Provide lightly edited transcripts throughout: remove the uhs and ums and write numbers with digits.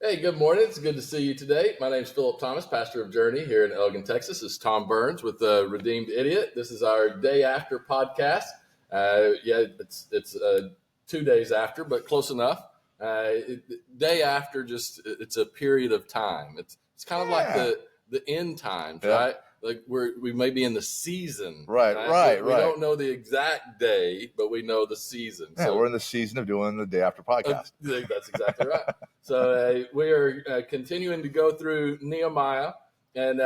Hey, good morning. It's good to see you today. My name is Philip Thomas, pastor of Journey here in Elgin, Texas. This is Tom Burns with the Redeemed Idiot. This is our day after podcast. It's 2 days after, but close enough. Day after, just it's a period of time. It's kind of like the end times, right? Like we may be in the season, right. We don't know the exact day, but we know the season. Yeah, so we're in the season of doing the day after podcast. That's exactly right. So we are continuing to go through Nehemiah, and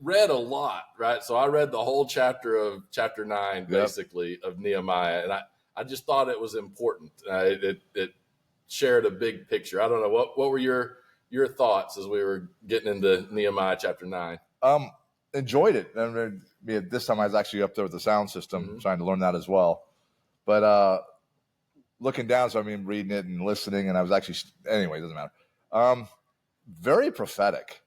read a lot, right? So I read the whole chapter 9, basically, of Nehemiah, and I just thought it was important. It shared a big picture. I don't know, what were your thoughts as we were getting into Nehemiah chapter 9? Enjoyed it. This time I was actually up there with the sound system, trying to learn that as well. But looking down, so reading it and listening, and I was actually, anyway, it doesn't matter. Very prophetic.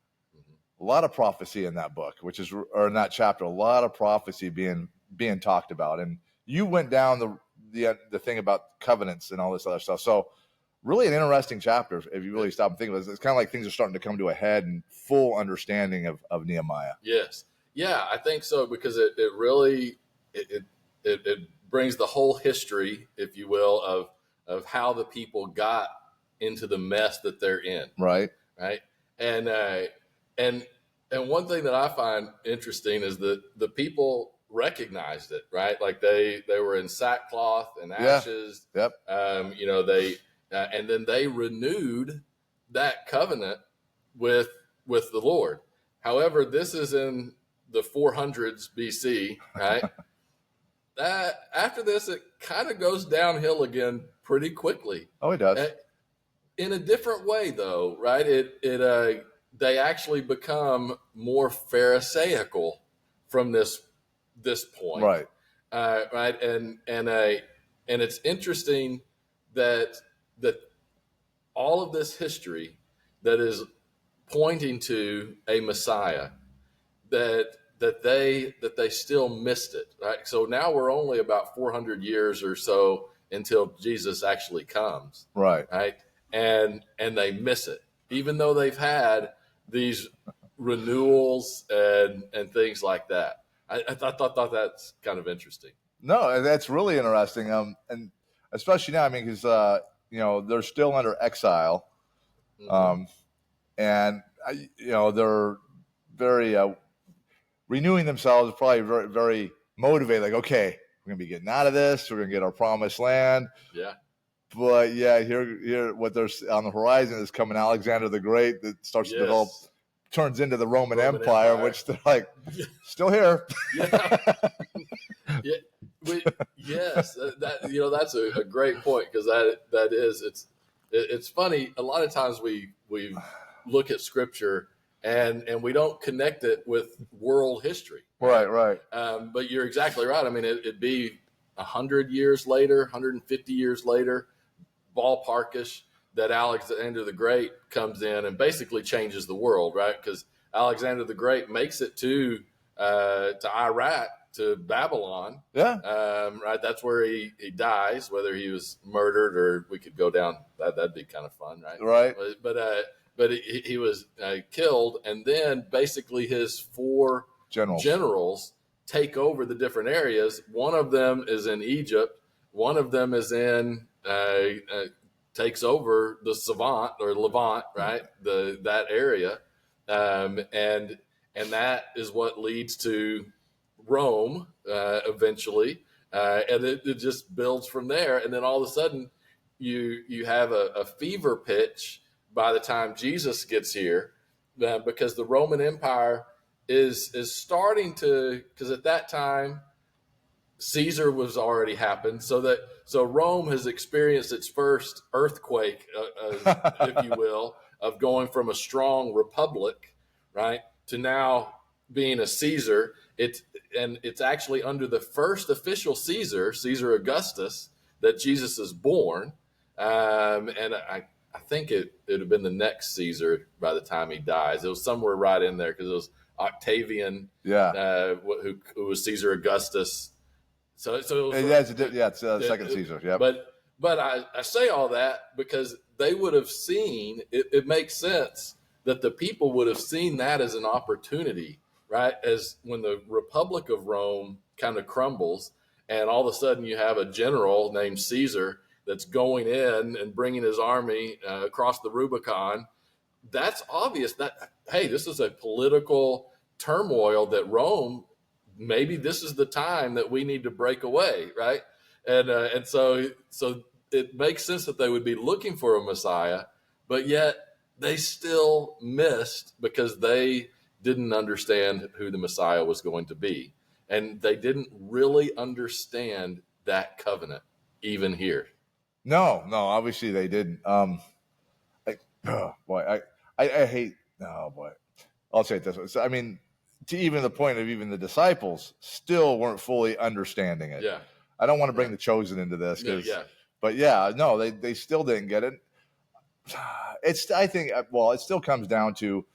A lot of prophecy in that book, or in that chapter, a lot of prophecy being talked about. And you went down the thing about covenants and all this other stuff. So really an interesting chapter if you really stop and think about it. It's kind of like things are starting to come to a head and full understanding of Nehemiah. Yes. Yeah, I think so, because it really brings the whole history, if you will, of how the people got into the mess that they're in. Right. And one thing that I find interesting is that the people recognized it, right? Like they were in sackcloth and ashes. Yeah. Yep. And then they renewed that covenant with the Lord. However, this is in the 400s BC, right? That after this, it kind of goes downhill again pretty quickly. Oh, it does. In a different way, though, right? They actually become more Pharisaical from this point, right? Right, and it's interesting that all of this history that is pointing to a Messiah, that they still missed it, right? So now we're only about 400 years or so until Jesus actually comes, right? And they miss it, even though they've had these renewals and things like that. I thought that's kind of interesting. No, that's really interesting. And especially now, because they're still under exile, and they're very renewing themselves, probably very, very motivated. Like, okay, we're gonna be getting out of this. We're gonna get our promised land. Yeah. But here, what there's on the horizon is coming Alexander the Great that starts to develop, turns into the Roman Empire, which they're like, still here. Yeah. Yes, that's a great point, because that is it's funny. A lot of times we look at scripture and we don't connect it with world history. Right. But you're exactly right. It'd be 100 years later, 150 years later, ballparkish, that Alexander the Great comes in and basically changes the world, right? Because Alexander the Great makes it to Iraq, to Babylon. Yeah. Right. That's where he dies, whether he was murdered or we could go down. That'd be kind of fun, right? Right. But he was killed, and then basically his 4 generals take over the different areas. One of them is in Egypt. One of them is in takes over the Levant, right? That area, and that is what leads to Rome eventually, and it just builds from there. And then all of a sudden, you have a fever pitch by the time Jesus gets here, because the Roman Empire is starting to, because at that time Caesar was already happened, so Rome has experienced its first earthquake, if you will, of going from a strong republic, right, to now being a Caesar. It's actually under the first official Caesar Augustus, that Jesus is born, and I think it would have been the next Caesar by the time he dies. It was somewhere right in there, because it was Octavian, who was Caesar Augustus. So it's second Caesar. Yeah. But I say all that because they would have seen, it makes sense that the people would have seen that as an opportunity, right? As when the Republic of Rome kind of crumbles, and all of a sudden you have a general named Caesar that's going in and bringing his army across the Rubicon. That's obvious that, hey, this is a political turmoil that Rome, maybe this is the time that we need to break away, right? And so it makes sense that they would be looking for a Messiah, but yet they still missed because they didn't understand who the Messiah was going to be. And they didn't really understand that covenant, even here. No, obviously they didn't. Oh boy, I hate. Oh boy, I'll say it this way. So, I mean, to even the point of even the disciples still weren't fully understanding it. Yeah. I don't want to bring the chosen into this, yeah. But yeah, no, they still didn't get it. I think, well, it still comes down to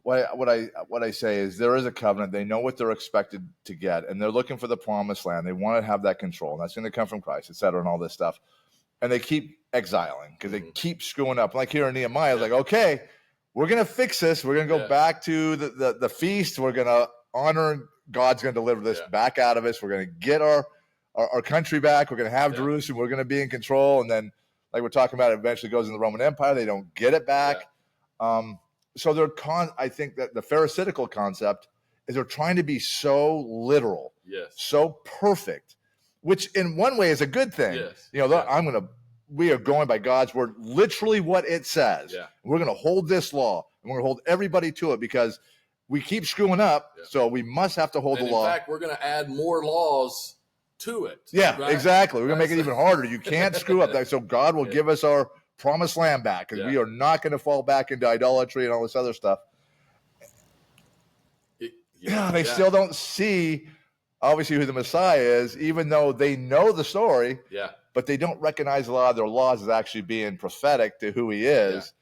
what I say is there is a covenant. They know what they're expected to get, and they're looking for the promised land. They want to have that control, and that's going to come from Christ, et cetera, and all this stuff. And they keep exiling because they keep screwing up. Like here in Nehemiah, it's like, okay, we're going to fix this. We're going to go back to the feast. We're going to honor. God's going to deliver this back out of us. We're going to get our country back. We're going to have Jerusalem. We're going to be in control. And then, like we're talking about, it eventually goes in the Roman Empire. They don't get it back. So I think that the Pharisaical concept is they're trying to be so literal, so perfect, which in one way is a good thing. You know, we are going by God's word, literally what it says. We're going to hold this law, and we're going to hold everybody to it because we keep screwing up. So we must have to hold the law. In fact, we're going to add more laws to it. Yeah, exactly. We're going to make it even harder. You can't screw up that. So God will give us our promised land back, because we are not going to fall back into idolatry and all this other stuff. They still don't see, obviously, who the Messiah is, even though they know the story. But they don't recognize a lot of their laws as actually being prophetic to who he is.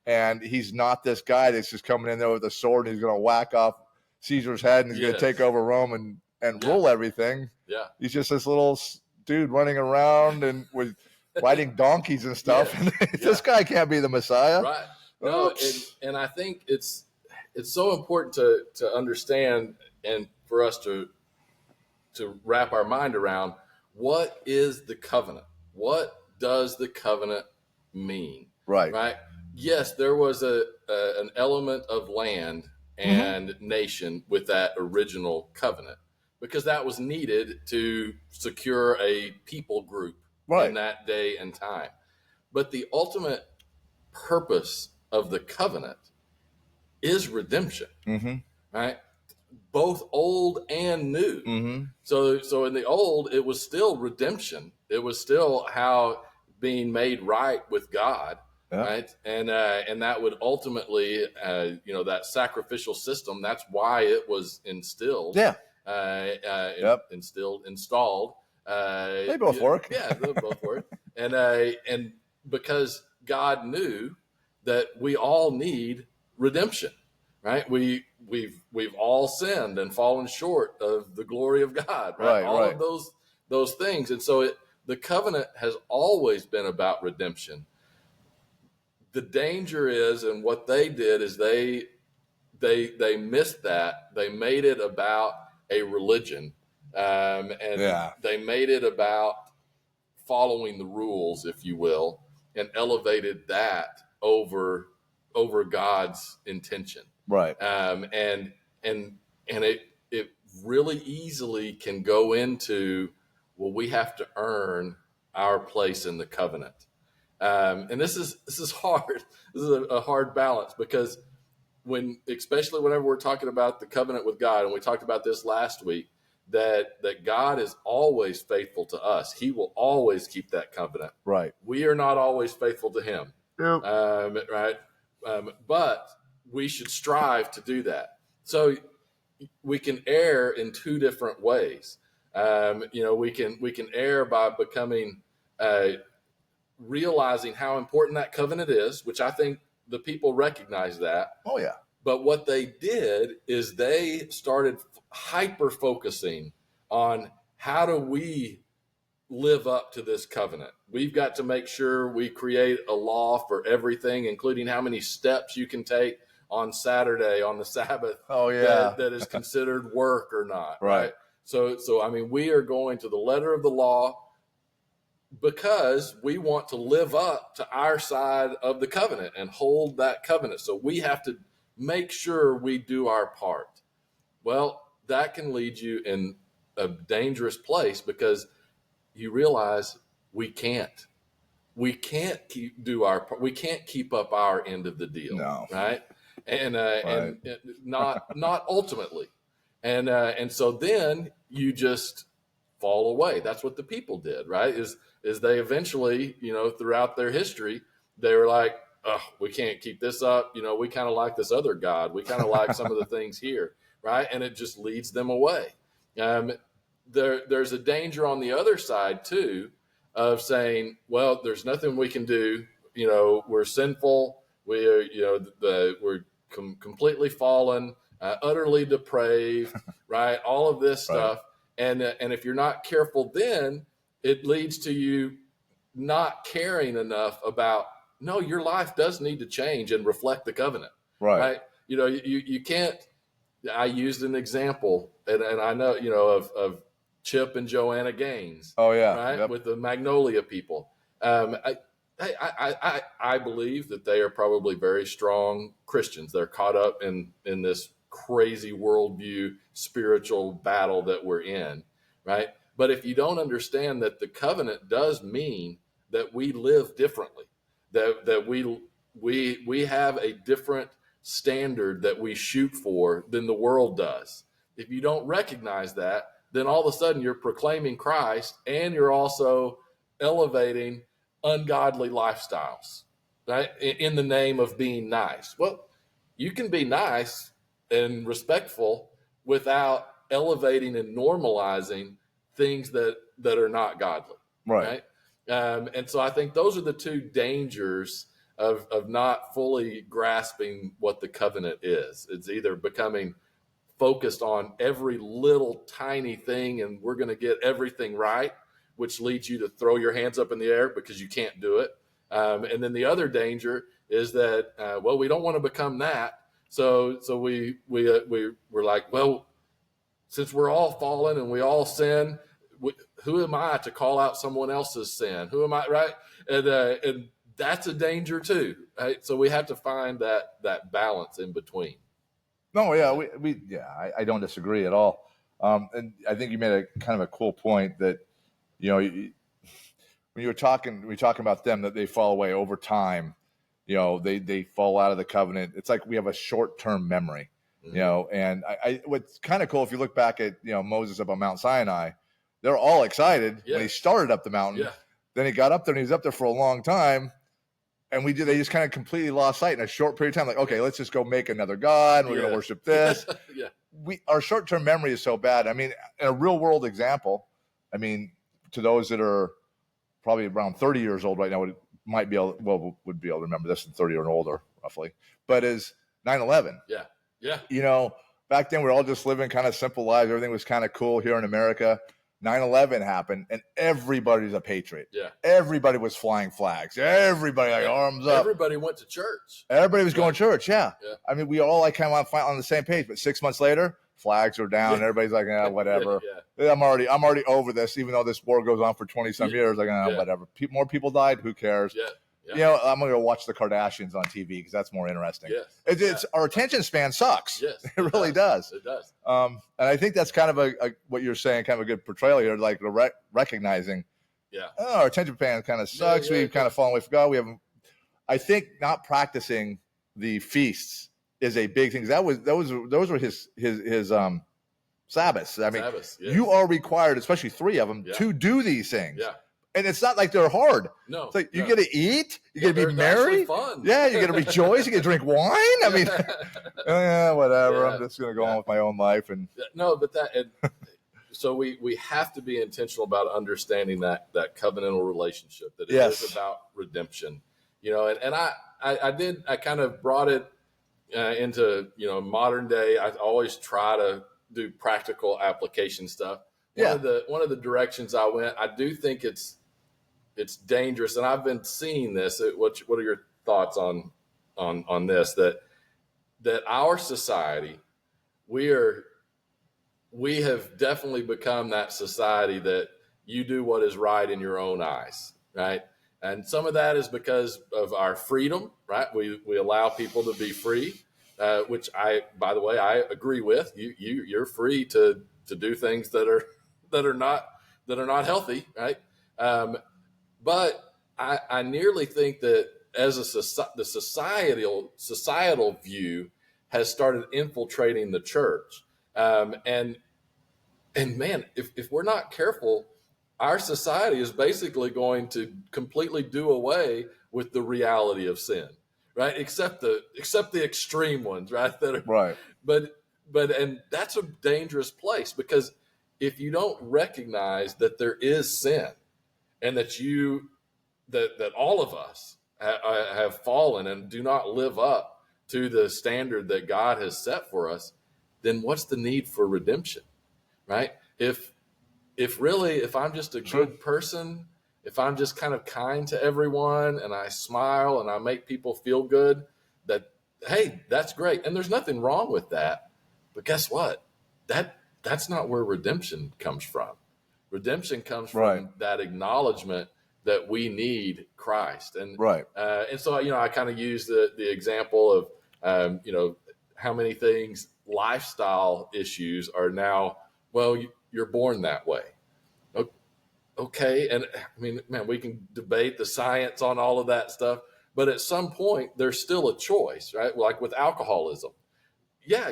And he's not this guy that's just coming in there with a sword and he's going to whack off Caesar's head and he's going to take over Rome and rule everything. He's just this little dude running around and with riding donkeys and stuff. This guy can't be the Messiah. Right. No, and I think it's so important to understand and for us to wrap our mind around, what is the covenant? What does the covenant mean? Right. Yes, there was an element of land and nation with that original covenant, because that was needed to secure a people group in that day and time. But the ultimate purpose of the covenant is redemption, right? Both old and new. So in the old, it was still redemption. It was still how being made right with God, right? And that would ultimately, that sacrificial system. That's why it was instilled. Installed. They both work. They both work. And because God knew that we all need redemption, right? We've all sinned and fallen short of the glory of God, right? All of those things. And so the covenant has always been about redemption. The danger is, and what they did is they missed that. They made it about a religion, they made it about following the rules, if you will, and elevated that over God's intention. And it really easily can go into, well, we have to earn our place in the covenant. And this is hard. This is a hard balance, because especially whenever we're talking about the covenant with God, and we talked about this last week, that God is always faithful to us. He will always keep that covenant. We are not always faithful to him. But we should strive to do that. So we can err in two different ways. We can err by becoming realizing how important that covenant is, which I think the people recognize that. But what they did is they started hyper focusing on how do we live up to this covenant. We've got to make sure we create a law for everything, including how many steps you can take on Saturday on the Sabbath. Oh yeah, that is considered work or not. Right. So I mean, we are going to the letter of the law because we want to live up to our side of the covenant and hold that covenant. So we have to make sure we do our part. Well, that can lead you in a dangerous place because you realize we can't do our part. We can't keep up our end of the deal. No. Right. And not ultimately. And so then you just fall away. That's what the people did, right? Is they eventually, throughout their history, they were like, oh, we can't keep this up. We kind of like this other God. We kind of like some of the things here, right? And it just leads them away. There's a danger on the other side too, of saying, well, there's nothing we can do. We're sinful. We're completely fallen, utterly depraved, right? All of this stuff. And if you're not careful, then it leads to you not caring enough about, no, your life does need to change and reflect the covenant, right? You can't. I used an example, and I know, of Chip and Joanna Gaines. Oh yeah, right, yep. With the Magnolia people. I believe that they are probably very strong Christians. They're caught up in this crazy worldview spiritual battle that we're in, right? But if you don't understand that the covenant does mean that we live differently, that we have a different standard that we shoot for than the world does. If you don't recognize that, then all of a sudden you're proclaiming Christ and you're also elevating ungodly lifestyles, right? In the name of being nice. Well, you can be nice and respectful without elevating and normalizing things that are not godly, right? And so I think those are the two dangers of not fully grasping what the covenant is. It's either becoming focused on every little tiny thing and we're going to get everything right, which leads you to throw your hands up in the air because you can't do it. And then the other danger is that, we don't want to become that. So we're like, well, since we're all fallen and we all sin, who am I to call out someone else's sin? Who am I, right? And that's a danger too, right? So we have to find that balance in between. No, yeah, I don't disagree at all. And I think you made a kind of a cool point that, when we were talking about them, that they fall away over time. They fall out of the covenant. It's like we have a short-term memory, and what's kind of cool, if you look back at, Moses up on Mount Sinai, they're all excited when he started up the mountain. Yeah. Then he got up there and he was up there for a long time. And they just kind of completely lost sight in a short period of time. Like, okay, let's just go make another God. And we're going to worship this. Our short-term memory is so bad. I mean, in a real world example, to those that are probably around 30 years old right now, would be able to remember this, than 30 or older, roughly. But is 9/11. Yeah. Back then we were all just living kind of simple lives. Everything was kind of cool here in America. 9/11 happened, and everybody's a patriot. Yeah. Everybody was flying flags. Everybody arms up. Everybody went to church. Everybody was going to church. Yeah. We all kind of on the same page. But 6 months later, flags are down. Everybody's like, whatever. I'm already over this. Even though this war goes on for 20 some years, like, whatever. More people died. Who cares? Yeah. I'm going to go watch the Kardashians on TV because that's more interesting. Yes. It's our attention span sucks. Yes, it really does. It does. And I think that's kind of what you're saying, kind of a good portrayal here, like recognizing, our attention span kind of sucks. We've kind of fallen away from God. I think not practicing the feasts is a big thing. Those were his Sabbaths. You are required, especially 3 of them, to do these things. Yeah. And it's not like they're hard. No. It's like you get to eat, you get to be merry. Fun. Yeah, you get to rejoice, you get to drink wine. Whatever. Yeah. I'm just going to go on with my own life. And so we have to be intentional about understanding that covenantal relationship, that it is about redemption. And I kind of brought it into modern day. I always try to do practical application stuff. one of the directions I went, I do think it's dangerous, and I've been seeing this. What are your thoughts on this? That our society, we have definitely become that society that you do what is right in your own eyes, right? And some of that is because of our freedom, right? We allow people to be free, which by the way, I agree with. You're free to do things that are not healthy, right? But I nearly think that as the societal view has started infiltrating the church, and man, if we're not careful, our society is basically going to completely do away with the reality of sin, right? Except the extreme ones, right? That are right. But and that's a dangerous place, because if you don't recognize that there is sin, and that all of us have fallen and do not live up to the standard that God has set for us, then what's the need for redemption, right? If I'm just a good person, if I'm just kind of kind to everyone and I smile and I make people feel good, hey, that's great. And there's nothing wrong with that. But guess what? That's not where redemption comes from. Redemption comes from that acknowledgement that we need Christ. And so, I kind of use the example of, how many things, lifestyle issues are now, well, you're born that way. Okay. And I mean, man, we can debate the science on all of that stuff, but at some point there's still a choice, right? Like with alcoholism. Yeah.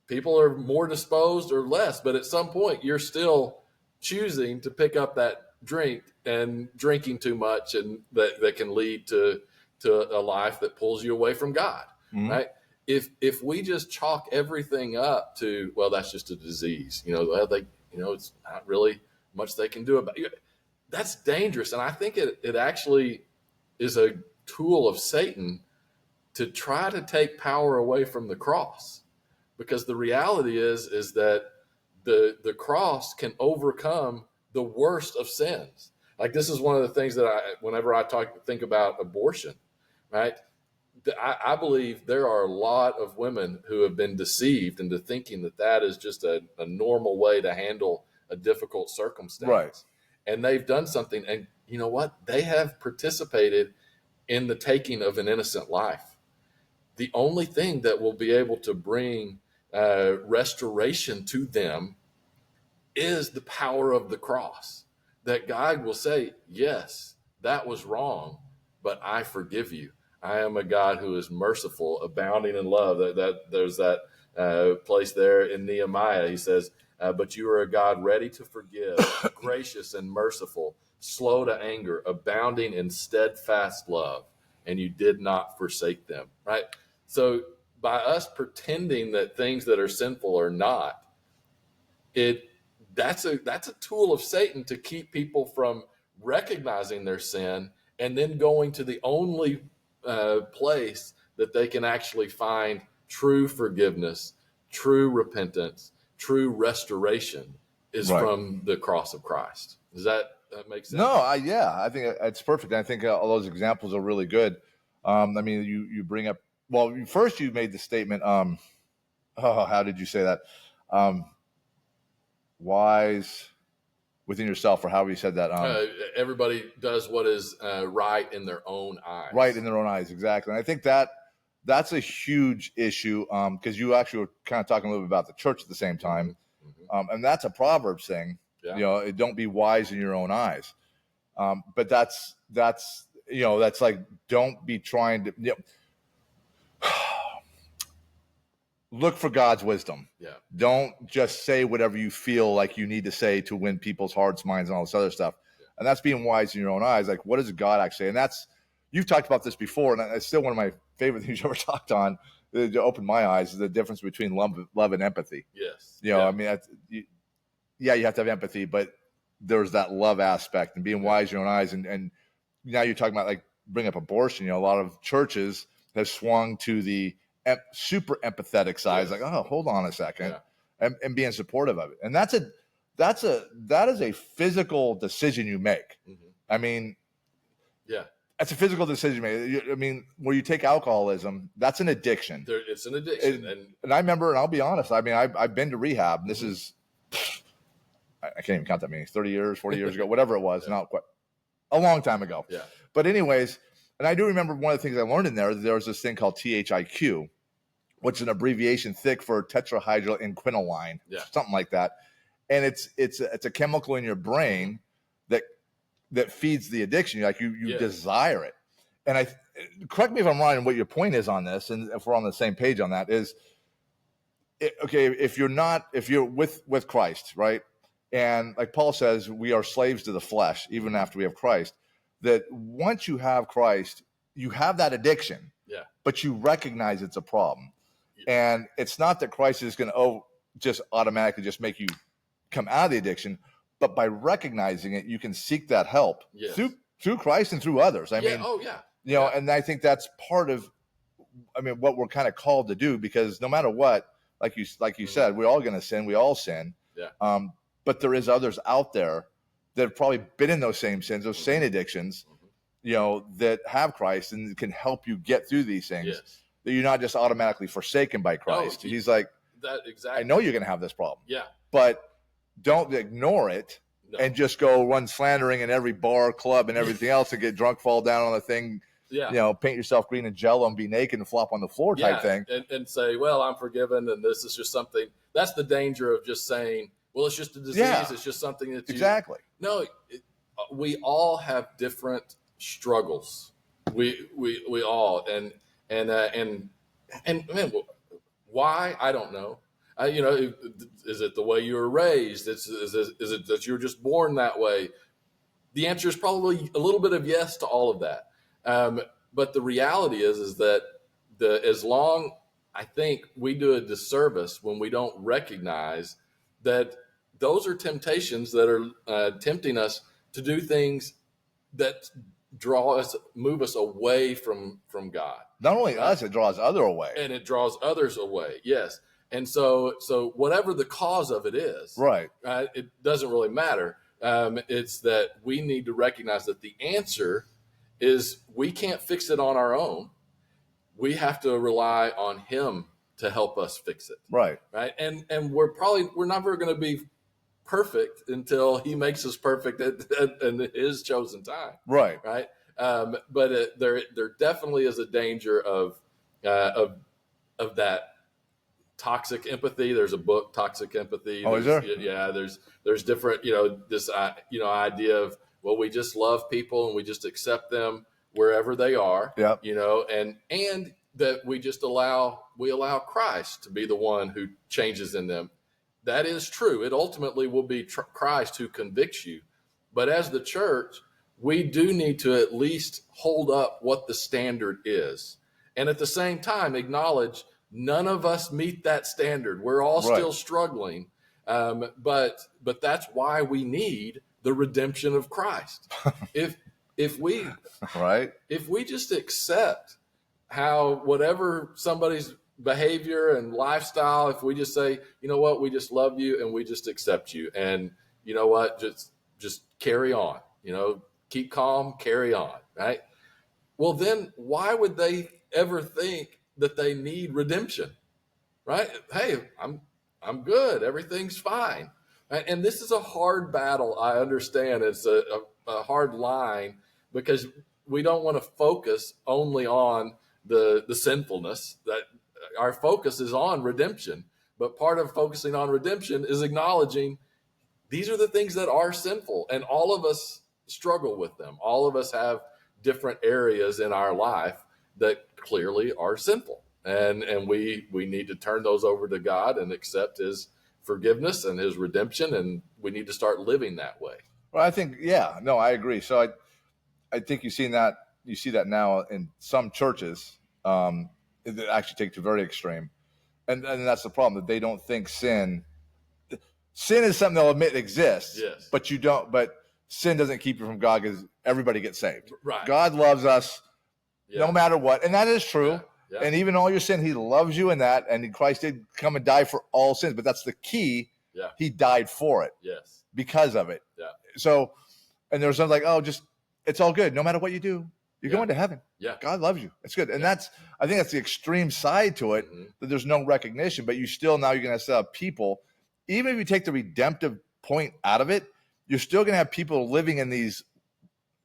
People are more disposed or less, but at some point you're still choosing to pick up that drink and drinking too much, and that can lead to a life that pulls you away from God, right? If we just chalk everything up to, well, that's just a disease, it's not really much they can do about it. That's dangerous. And I think it actually is a tool of Satan to try to take power away from the cross, because the reality is that the cross can overcome the worst of sins. Like, this is one of the things that whenever I think about abortion, right? I believe there are a lot of women who have been deceived into thinking that is just a normal way to handle a difficult circumstance. Right. And they've done something, and you know what? They have participated in the taking of an innocent life. The only thing that will be able to bring restoration to them is the power of the cross. That God will say, yes, that was wrong, but I forgive you. I am a God who is merciful, abounding in love. There's that place there in Nehemiah. He says, but you are a God ready to forgive, gracious and merciful, slow to anger, abounding in steadfast love, and you did not forsake them, right? So by us pretending that things that are sinful are not, that's a tool of Satan to keep people from recognizing their sin and then going to the only place that they can actually find true forgiveness, true repentance, true restoration is from the cross of Christ. Does that make sense? No, I think it's perfect. I think all those examples are really good. I mean, you bring up, well, first you made the statement, how did you say that? Wise within yourself, or however you said that. Everybody does what is right in their own eyes. Right in their own eyes, exactly. And I think that's a huge issue, because you actually were kind of talking a little bit about the church at the same time. Mm-hmm. And that's a Proverbs thing. Yeah. Don't be wise in your own eyes. But that's like, don't be trying to look for God's wisdom. Yeah. Don't just say whatever you feel like you need to say to win people's hearts, minds, and all this other stuff. Yeah. And that's being wise in your own eyes. Like, what does God actually say? And you've talked about this before, and it's still one of my favorite things you ever talked on. To open my eyes is the difference between love and empathy. Yes. I mean, you have to have empathy, but there's that love aspect and being wise in your own eyes. And now you're talking about, like, bring up abortion. A lot of churches have swung to the super empathetic side. Yes. Like, oh, hold on a second, and being supportive of it. And that is a physical decision you make. Mm-hmm. I mean, yeah, that's a physical decision you make. I mean, where you take alcoholism, that's an addiction. It's an addiction. And I remember, and I'll be honest, I mean, I've been to rehab. And this is, I can't even count that many, 30 years, 40 years ago, whatever it was, yeah. not quite, a long time ago. Yeah. But anyways, and I do remember one of the things I learned in there was this thing called THIQ, which is an abbreviation thick for tetrahydroquinoline, something like that. And it's a chemical in your brain that feeds the addiction. Like you desire it. And correct me if I'm wrong in what your point is on this, and if we're on the same page on that, is okay, if you're with Christ, right? And like Paul says, we are slaves to the flesh, even after we have Christ, that once you have Christ, you have that addiction, but you recognize it's a problem. Yeah. And it's not that Christ is going to just automatically just make you come out of the addiction, but by recognizing it, you can seek that help through Christ and through others. I mean, you know, and I think that's part of, what we're kind of called to do, because no matter what, like you said, we're all going to sin. We all sin. Yeah. But there is others out there that have probably been in those same sins, those same addictions, you know, that have Christ and can help you get through these things. Yes. That you're not just automatically forsaken by Christ. No, He's like, I know you're going to have this problem. Yeah. But don't ignore it and just go run slandering in every bar, club, and everything else, and get drunk, fall down on the thing. Yeah. You know, paint yourself green and Jello and be naked and flop on the floor type thing. And say, well, I'm forgiven, and this is just something. That's the danger of just saying, well, it's just a disease. Yeah. It's just something that exactly. No, we all have different struggles. We all and man, why? I don't know. You know, is it the way you were raised? Is it that you were just born that way? The answer is probably a little bit of yes to all of that. But the reality is that as long, I think we do a disservice when we don't recognize that those are temptations that are tempting us to do things that move us away from God. Not only us, it draws others away. And it draws others away, yes. And so whatever the cause of it is, right? It doesn't really matter. It's that we need to recognize that the answer is we can't fix it on our own. We have to rely on Him to help us fix it. Right. Right. And we're never going to be perfect until He makes us perfect in His chosen time. Right. Right. But there definitely is a danger of that toxic empathy. There's a book, Toxic Empathy. Oh, is there? Yeah. There's different, this, idea of, well, we just love people and we just accept them wherever they are. Yeah. And that we just allow Christ to be the one who changes in them. That is true. It ultimately will be Christ who convicts you. But as the church, we do need to at least hold up what the standard is. And at the same time, acknowledge none of us meet that standard. We're all still struggling. But that's why we need the redemption of Christ. If we just accept how whatever somebody's behavior and lifestyle, if we just say, you know what, we just love you and we just accept you, and you know what, just carry on, keep calm, carry on, right? Well, then why would they ever think that they need redemption, right? Hey, I'm good, everything's fine. Right? And this is a hard battle. I understand it's a hard line, because we don't want to focus only on the sinfulness. That our focus is on redemption. But part of focusing on redemption is acknowledging these are the things that are sinful, and all of us struggle with them. All of us have different areas in our life that clearly are sinful, and we need to turn those over to God and accept His forgiveness and His redemption, and we need to start living that way. Well, I think, I agree. So I think you see that now in some churches that actually take it to very extreme, and that's the problem, that they don't think sin is something they'll admit exists. Yes. But sin doesn't keep you from God, because everybody gets saved. Right. God loves us no matter what, and that is true. Yeah. Yeah. And even all your sin, He loves you in that, and Christ did come and die for all sins. But that's the key. Yeah. He died for it. Yes. Because of it. Yeah. So, and there's something like, oh, just, it's all good. No matter what you do, you're going to heaven. Yeah. God loves you. It's good. And that's, I think that's the extreme side to it, that there's no recognition, but you still, now you're going to still have people, even if you take the redemptive point out of it, you're still going to have people living in these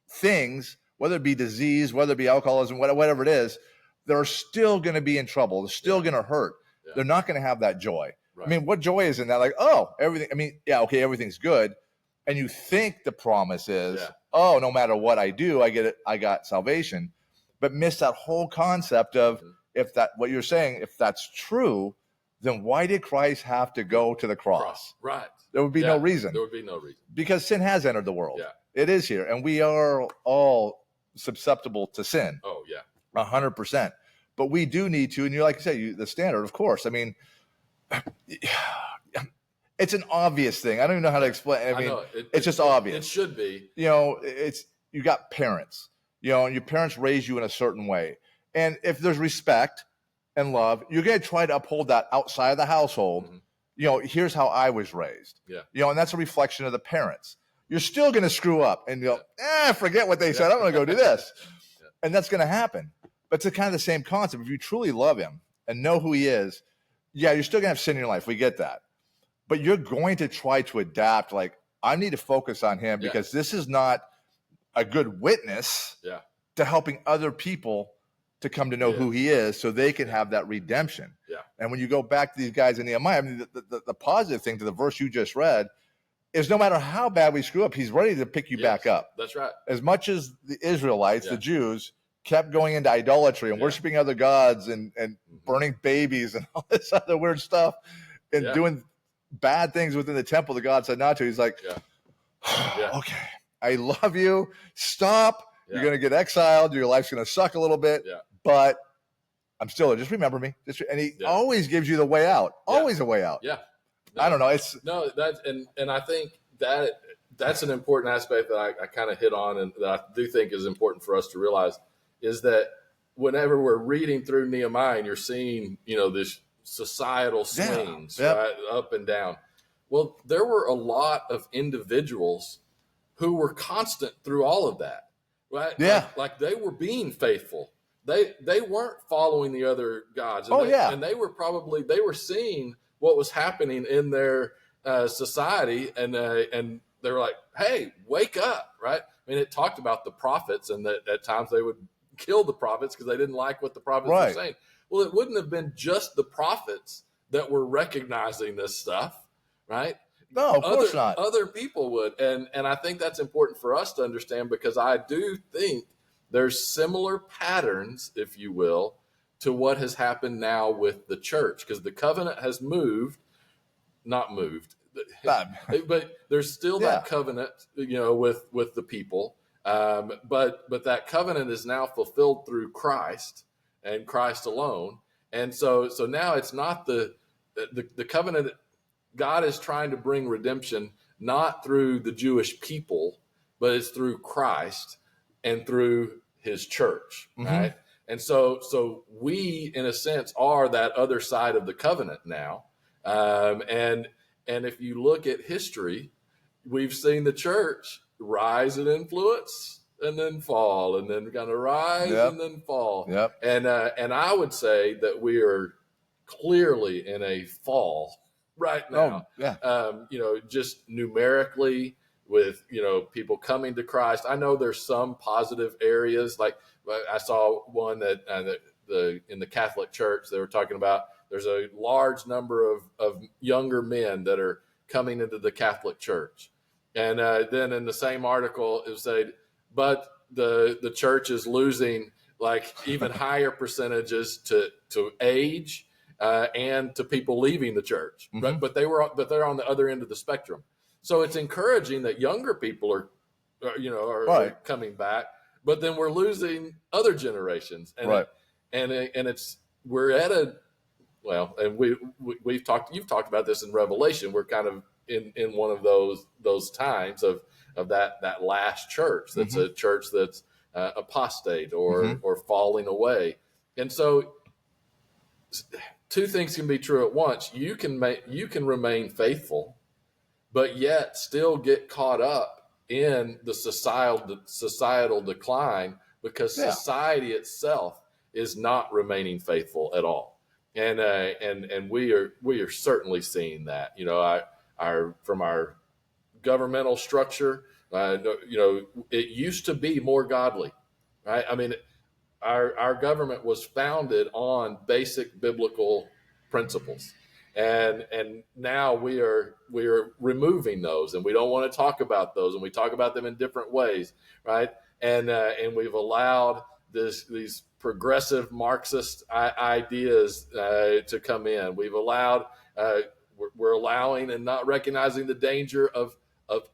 things, whether it be disease, whether it be alcoholism, whatever it is, they're still going to be in trouble. They're still going to hurt. Yeah. They're not going to have that joy. Right. I mean, what joy is in that? Like, oh, everything. I mean, yeah, okay, everything's good. And you think the promise is, oh, no matter what I do, I get it. I got salvation, but miss that whole concept of if that, what you're saying, if that's true, then why did Christ have to go to the cross? Right. There would be no reason. There would be no reason. Because sin has entered the world. Yeah. It is here. And we are all susceptible to sin. Oh, yeah. 100%. But we do need to, and you like you say, the standard, of course. I mean, it's an obvious thing. I don't even know how to explain. I mean, it's just obvious. It should be. You know, it's, you got parents, you know, and your parents raise you in a certain way. And if there's respect and love, you're going to try to uphold that outside of the household. You know, here's how I was raised. Yeah. You know, and that's a reflection of the parents. You're still going to screw up and you'll, forget what they said. I'm going to go do this. And that's going to happen. But it's kind of the same concept. If you truly love him and know who he is, yeah, you're still going to have sin in your life. We get that. But you're going to try to adapt. Like, I need to focus on him because this is not a good witness to helping other people to come to know who he is so they can have that redemption. Yeah. And when you go back to these guys in Nehemiah, I mean, the positive thing to the verse you just read is no matter how bad we screw up, he's ready to pick you back up. That's right. As much as the Israelites, the Jews, kept going into idolatry and worshiping other gods and burning babies and all this other weird stuff and doing bad things within the temple that God said not to. He's like, okay, I love you. Stop. You're going to get exiled. Your life's going to suck a little bit, but I'm still there. Just remember me. And he always gives you the way out. Always a way out. Yeah. No, I don't know. And I think that's an important aspect that I kind of hit on and that I do think is important for us to realize is that whenever we're reading through Nehemiah and you're seeing, you know, this societal swings right, up and down. Well, there were a lot of individuals who were constant through all of that, right? Yeah. Like they were being faithful. They weren't following the other gods. And and they were seeing what was happening in their society, and they were like, "Hey, wake up!" Right? I mean, it talked about the prophets, and that at times they would kill the prophets because they didn't like what the prophets were saying. Well, it wouldn't have been just the prophets that were recognizing this stuff, right? No, of course not. Other people would, and I think that's important for us to understand because I do think there's similar patterns, if you will, to what has happened now with the church because the covenant has not moved, but there's still that covenant, you know, with the people. But that covenant is now fulfilled through Christ and Christ alone. And so now it's not the covenant. God is trying to bring redemption, not through the Jewish people, but it's through Christ and through his church. Right. And so we, in a sense, are that other side of the covenant now. And if you look at history, we've seen the church rise in influence and then fall, and then kind of rise and then fall. Yep. And I would say that we are clearly in a fall right now. You know, just numerically with, you know, people coming to Christ. I know there's some positive areas. Like I saw one that in the Catholic Church, they were talking about there's a large number of younger men that are coming into the Catholic Church. And then in the same article, it said, but the church is losing like even higher percentages to age and to people leaving the church. But they're on the other end of the spectrum. So it's encouraging that younger people are coming back, but then we're losing other generations. And we're at a and you've talked about this in Revelation. We're kind of in one of those times of that last church. That's a church that's apostate or falling away. And so two things can be true at once. You can remain faithful but yet still get caught up in the societal decline because society itself is not remaining faithful at all. And we are certainly seeing that. Our from our governmental structure, it used to be more godly, right? I mean, our government was founded on basic biblical principles, and now we are removing those, and we don't want to talk about those, and we talk about them in different ways, right? And we've allowed these progressive Marxist ideas to come in. We've allowed we're allowing and not recognizing the danger of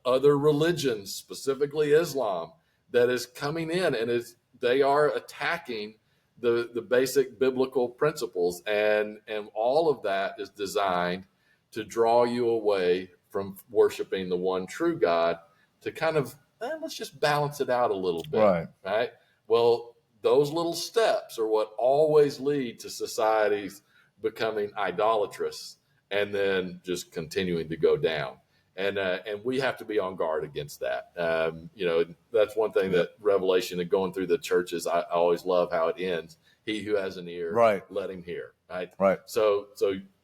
other religions, specifically Islam, that is coming in, and they are attacking the basic biblical principles, and all of that is designed to draw you away from worshiping the one true God, to kind of let's just balance it out a little bit, right? Well, those little steps are what always lead to societies becoming idolatrous and then just continuing to go down. And we have to be on guard against that. That's one thing that Revelation and going through the churches, I always love how it ends. He who has an ear, let him hear. Right. So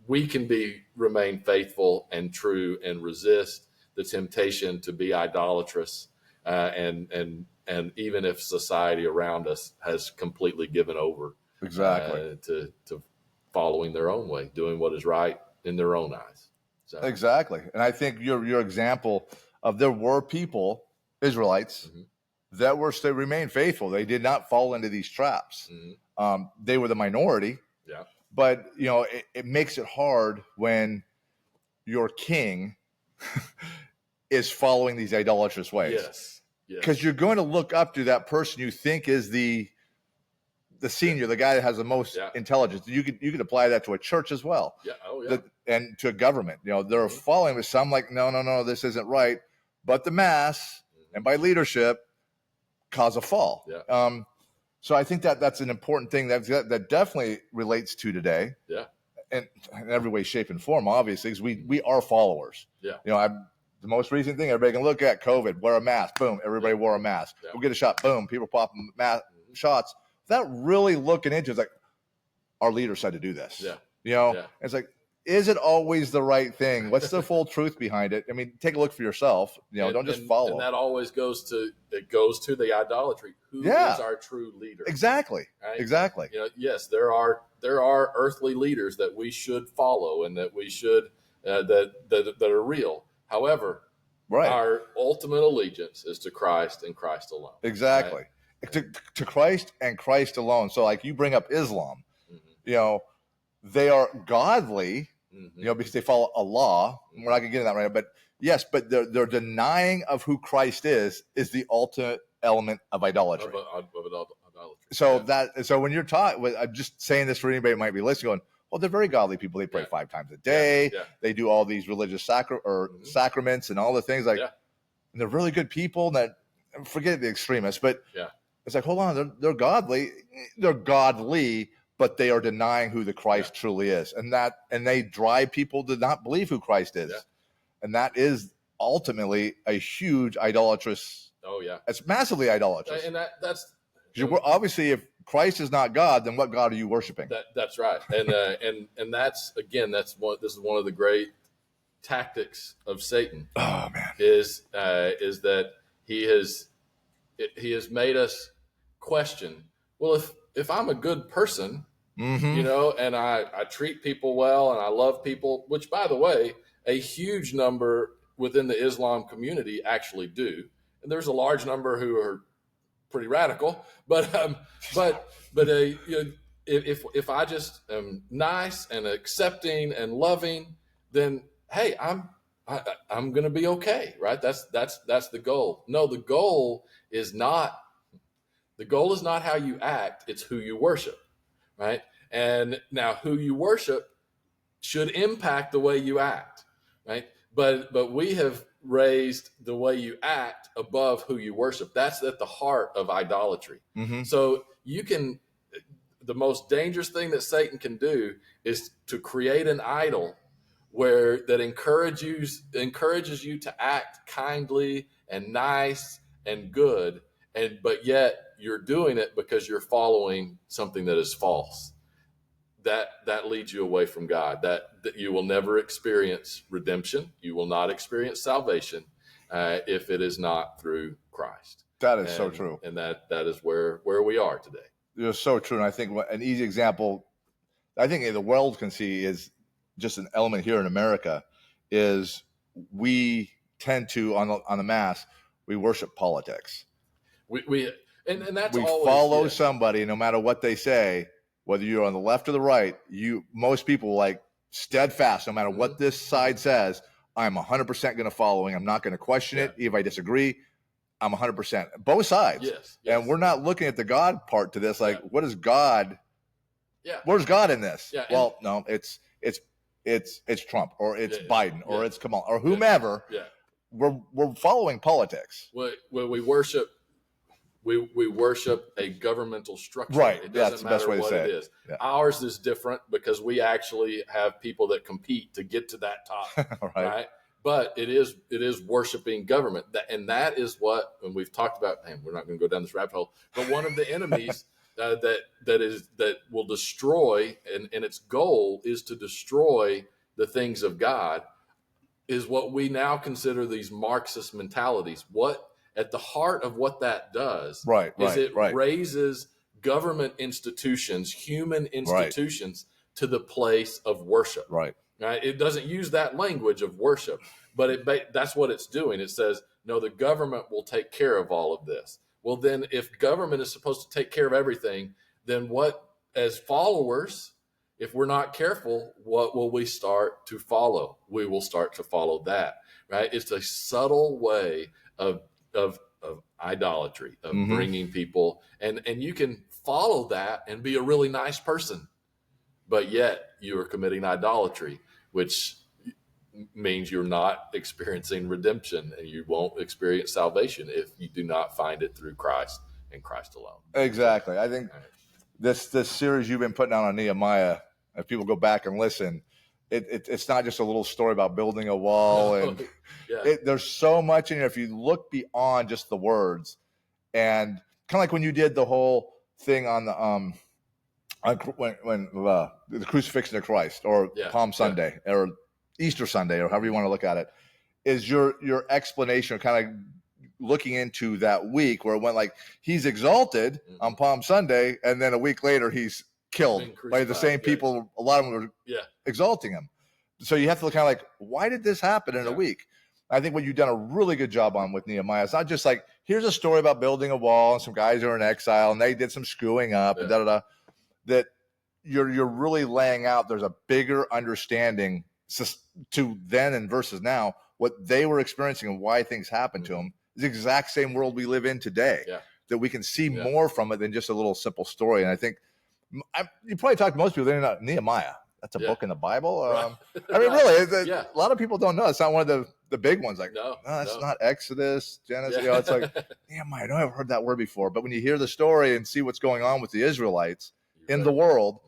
we can remain faithful and true and resist the temptation to be idolatrous, and even if society around us has completely given over to following their own way, doing what is right in their own eyes. So. Exactly. And I think your example of there were people, Israelites, that remained faithful. They did not fall into these traps. They were the minority. Yeah. But, it makes it hard when your king is following these idolatrous ways. Yes. Because you're going to look up to that person you think is the senior, the guy that has the most intelligence. You could apply that to a church as well. Yeah. Oh, yeah. And to a government. They're following with some like, no, this isn't right. But the mass and by leadership cause a fall. Yeah. So I think that's an important thing that definitely relates to today. Yeah. And in every way, shape, and form, obviously, because we are followers. Yeah. The most recent thing everybody can look at, COVID, wear a mask. Boom, everybody wore a mask. Yeah. Go get a shot. Boom, people popping shots. Without really looking into it, it's like, our leaders had to do this. Yeah. It's like, is it always the right thing? What's the full truth behind it? I mean, take a look for yourself. Don't just follow. And that always goes to the idolatry. Who is our true leader? Exactly. Right? Exactly. Yes, there are earthly leaders that we should follow and that we should that are real. However, our ultimate allegiance is to Christ and Christ alone. Exactly. Right? To Christ and Christ alone. So, like you bring up Islam, they are godly, because they follow a law. We're not going to get into that right now, but yes, but they're denying of who Christ is the ultimate element of idolatry. So so when you're taught, I'm just saying this for anybody who might be listening, going, well, they're very godly people. They pray 5 times a day. Yeah. They do all these religious sacraments and all the things and they're really good people. That forget the extremists, but it's like, hold on, they're godly. They're godly. But they are denying who the Christ truly is, and they drive people to not believe who Christ is, and that is ultimately a huge idolatrous. Oh yeah, it's massively idolatrous, and that's obviously if Christ is not God, then what God are you worshiping? That's right, and that's this is one of the great tactics of Satan. Oh man, is that he has made us question. Well, if I'm a good person, and I treat people well and I love people, which by the way, a huge number within the Islam community actually do. And there's a large number who are pretty radical, but if I just am nice and accepting and loving, then hey, I'm going to be okay, right? That's the goal. No, the goal is not how you act, it's who you worship, right? And now who you worship should impact the way you act, right? But we have raised the way you act above who you worship. That's at the heart of idolatry. So the most dangerous thing that Satan can do is to create an idol that encourages you to act kindly and nice and good, but yet you're doing it because you're following something that is false. That leads you away from God. That you will never experience redemption. You will not experience salvation if it is not through Christ. That is so true. And that is where we are today. You're so true. And I think an easy example, I think the world can see is just an element here in America, is we tend to, on the mass, we worship politics. And that's we always, follow somebody, no matter what they say, whether you're on the left or the right. Most people like steadfast, no matter what this side says. I'm 100% going to follow. I'm not going to question it. If I disagree, I'm 100%. Both sides. Yes. And we're not looking at the God part to this. Like, what is God? Yeah. Where's God in this? Yeah. Well, no, it's Trump, or it's Biden, or it's Kamala, or whomever. Yeah. We're following politics. Well, we worship. We worship a governmental structure. Right. It That's doesn't the best matter way to what say it it. is. Yeah. Ours is different because we actually have people that compete to get to that top. right. But it is worshiping government. That is what, and we've talked about, man, we're not going to go down this rabbit hole, but one of the enemies that will destroy, and its goal is to destroy the things of God, is what we now consider these Marxist mentalities. What at the heart of what that does is it raises government institutions, human institutions, to the place of worship. Right. It doesn't use that language of worship, but that's what it's doing. It says, no, the government will take care of all of this. Well, then if government is supposed to take care of everything, then what, as followers, if we're not careful, what will we start to follow? We will start to follow that, right? It's a subtle way of idolatry, of bringing people, and you can follow that and be a really nice person, but yet you are committing idolatry, which means you're not experiencing redemption, and you won't experience salvation if you do not find it through Christ and Christ alone. Exactly. I think this series you've been putting out on Nehemiah, if people go back and listen, it's not just a little story about building a wall, and there's so much in it. If you look beyond just the words, and kind of like when you did the whole thing on the when the crucifixion of Christ, or Palm Sunday, or Easter Sunday, or however you want to look at it, is your explanation, kind of looking into that week where it went like he's exalted on Palm Sunday, and then a week later he's killed by the same people. A lot of them were exalting him. So you have to look kind of like, why did this happen in a week? I think what you've done a really good job on with Nehemiah, it's not just like, here's a story about building a wall and some guys are in exile and they did some screwing up and that you're really laying out. There's a bigger understanding to then and versus now, what they were experiencing and why things happened to them. It's the exact same world we live in today, that we can see more from it than just a little simple story. And I think you probably talk to most people, they're not Nehemiah. That's a book in the Bible. I mean, really, a lot of people don't know. It's not one of the big ones. Like, no, it's not Exodus, Genesis. You know, it's like, Nehemiah, I don't ever heard that word before. But when you hear the story and see what's going on with the Israelites in the world,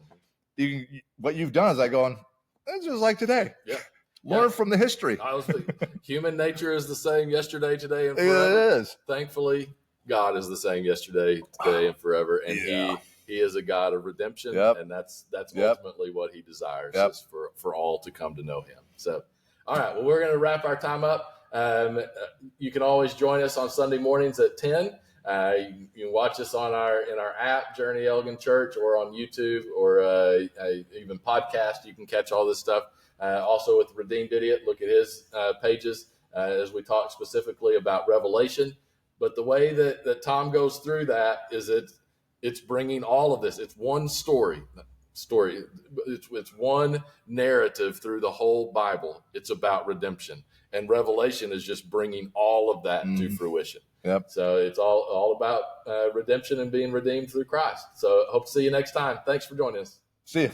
what you've done is like going, it's just like today. Yeah. Learn from the history. Human nature is the same yesterday, today, and forever. It is. Thankfully, God is the same yesterday, today, and forever. And He is a God of redemption, and that's ultimately what He desires, is for all to come to know Him. So, all right, well, we're going to wrap our time up. You can always join us on Sunday mornings at 10. You can watch us in our app, Journey Elgin Church, or on YouTube, or even podcast. You can catch all this stuff. Also with Redeemed Idiot, look at his pages as we talk specifically about Revelation. But the way that Tom goes through that is it's bringing all of this. It's one story. It's one narrative through the whole Bible. It's about redemption, and Revelation is just bringing all of that to fruition. Yep. So it's all about redemption and being redeemed through Christ. So hope to see you next time. Thanks for joining us. See you.